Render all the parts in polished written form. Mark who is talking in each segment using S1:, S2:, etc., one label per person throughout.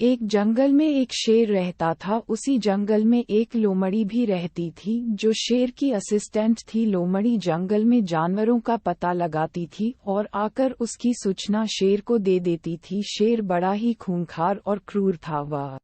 S1: एक जंगल में एक शेर रहता था। उसी जंगल में एक लोमड़ी भी रहती थी जो शेर की असिस्टेंट थी। लोमड़ी जंगल में जानवरों का पता लगाती थी और आकर उसकी सूचना शेर को दे देती थी। शेर बड़ा ही खूंखार और क्रूर था। वह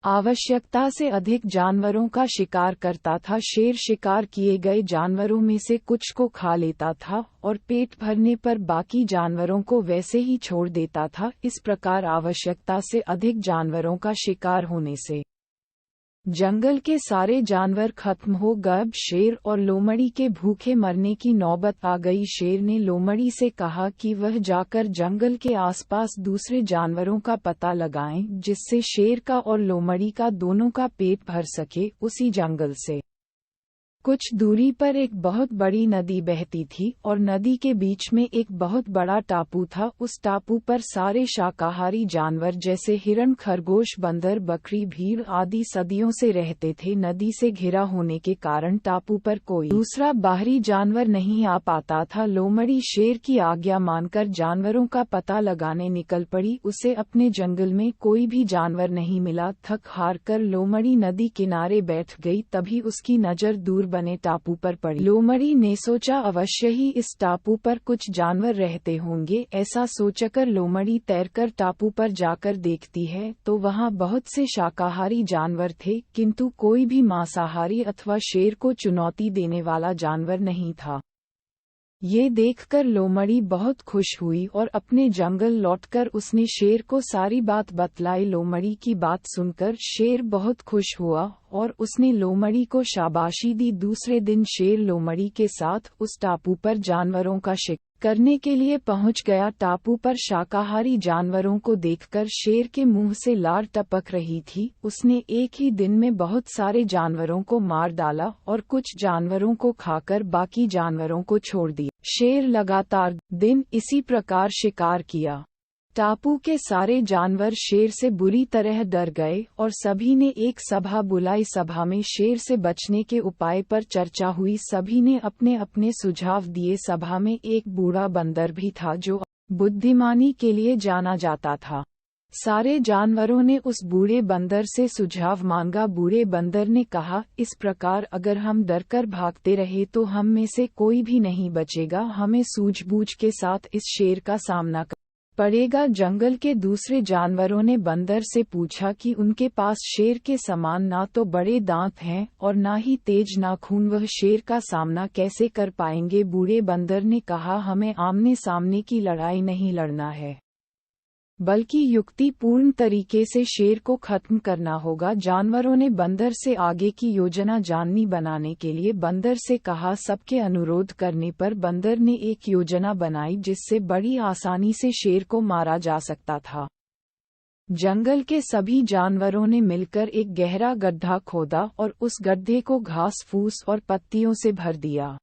S1: आवश्यकता से अधिक जानवरों का शिकार करता था। शेर शिकार किए गए जानवरों में से कुछ को खा लेता था और पेट भरने पर बाकी जानवरों को वैसे ही छोड़ देता था। इस प्रकार आवश्यकता से अधिक जानवरों का शिकार होने से जंगल के सारे जानवर खत्म हो गए। शेर और लोमड़ी के भूखे मरने की नौबत आ गई। शेर ने लोमड़ी से कहा कि वह जाकर जंगल के आसपास दूसरे जानवरों का पता लगाएं, जिससे शेर का और लोमड़ी का दोनों का पेट भर सके। उसी जंगल से कुछ दूरी पर एक बहुत बड़ी नदी बहती थी और नदी के बीच में एक बहुत बड़ा टापू था। उस टापू पर सारे शाकाहारी जानवर जैसे हिरण, खरगोश, बंदर, बकरी, भीड़ आदि सदियों से रहते थे। नदी से घिरा होने के कारण टापू पर कोई दूसरा बाहरी जानवर नहीं आ पाता था। लोमड़ी शेर की आज्ञा मानकर जानवरों का पता लगाने निकल पड़ी। उसे अपने जंगल में कोई भी जानवर नहीं मिला। थक हार कर लोमड़ी नदी किनारे बैठ गई। तभी उसकी नजर दूर बने टापू पर पड़ी। लोमड़ी ने सोचा, अवश्य ही इस टापू पर कुछ जानवर रहते होंगे। ऐसा सोचकर लोमड़ी तैरकर टापू पर जाकर देखती है तो वहां बहुत से शाकाहारी जानवर थे, किंतु कोई भी मांसाहारी अथवा शेर को चुनौती देने वाला जानवर नहीं था। ये देखकर लोमड़ी बहुत खुश हुई और अपने जंगल लौटकर उसने शेर को सारी बात बतलाई। लोमड़ी की बात सुनकर शेर बहुत खुश हुआ और उसने लोमड़ी को शाबाशी दी। दूसरे दिन शेर लोमड़ी के साथ उस टापू पर जानवरों का शिकार करने के लिए पहुंच गया। टापू पर शाकाहारी जानवरों को देखकर शेर के मुंह से लार टपक रही थी। उसने एक ही दिन में बहुत सारे जानवरों को मार डाला और कुछ जानवरों को खाकर बाकी जानवरों को छोड़ दिया। शेर लगातार दिन इसी प्रकार शिकार किया। टापू के सारे जानवर शेर से बुरी तरह डर गए और सभी ने एक सभा बुलाई। सभा में शेर से बचने के उपाय पर चर्चा हुई। सभी ने अपने अपने सुझाव दिए। सभा में एक बूढ़ा बंदर भी था जो बुद्धिमानी के लिए जाना जाता था। सारे जानवरों ने उस बूढ़े बंदर से सुझाव मांगा। बूढ़े बंदर ने कहा, इस प्रकार अगर हम डरकर भागते रहे तो हम में से कोई भी नहीं बचेगा। हमें सूझबूझ के साथ इस शेर का सामना पड़ेगा। जंगल के दूसरे जानवरों ने बंदर से पूछा कि उनके पास शेर के समान ना तो बड़े दांत हैं और ना ही तेज नाखून, वह शेर का सामना कैसे कर पाएंगे। बूढ़े बंदर ने कहा, हमें आमने सामने की लड़ाई नहीं लड़ना है, बल्कि युक्तिपूर्ण तरीके से शेर को खत्म करना होगा। जानवरों ने बंदर से आगे की योजना जाननी बनाने के लिए बंदर से कहा। सबके अनुरोध करने पर बंदर ने एक योजना बनाई जिससे बड़ी आसानी से शेर को मारा जा सकता था। जंगल के सभी जानवरों ने मिलकर एक गहरा गड्ढा खोदा और उस गड्ढे को घास फूस और पत्तियों से भर दिया,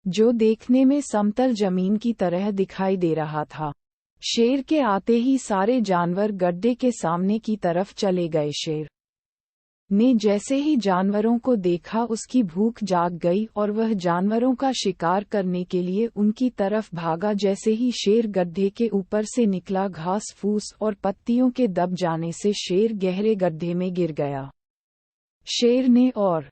S1: जो देखने में समतल जमीन की तरह दिखाई दे रहा था। शेर के आते ही सारे जानवर गड्ढे के सामने की तरफ चले गए। शेर ने जैसे ही जानवरों को देखा उसकी भूख जाग गई और वह जानवरों का शिकार करने के लिए उनकी तरफ भागा। जैसे ही शेर गड्ढे के ऊपर से निकला, घास फूस और पत्तियों के दब जाने से शेर गहरे गड्ढे में गिर गया। शेर ने और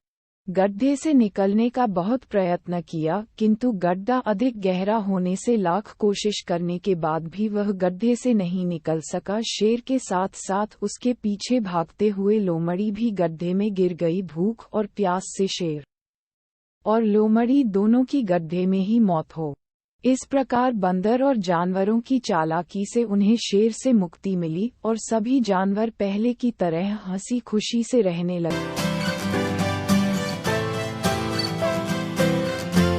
S1: गड्ढे से निकलने का बहुत प्रयत्न किया, किंतु गड्ढा अधिक गहरा होने से लाख कोशिश करने के बाद भी वह गड्ढे से नहीं निकल सका। शेर के साथ साथ उसके पीछे भागते हुए लोमड़ी भी गड्ढे में गिर गई। भूख और प्यास से शेर और लोमड़ी दोनों की गड्ढे में ही मौत हो। इस प्रकार बंदर और जानवरों की चालाकी से उन्हें शेर से मुक्ति मिली और सभी जानवर पहले की तरह हंसी खुशी से रहने लगे।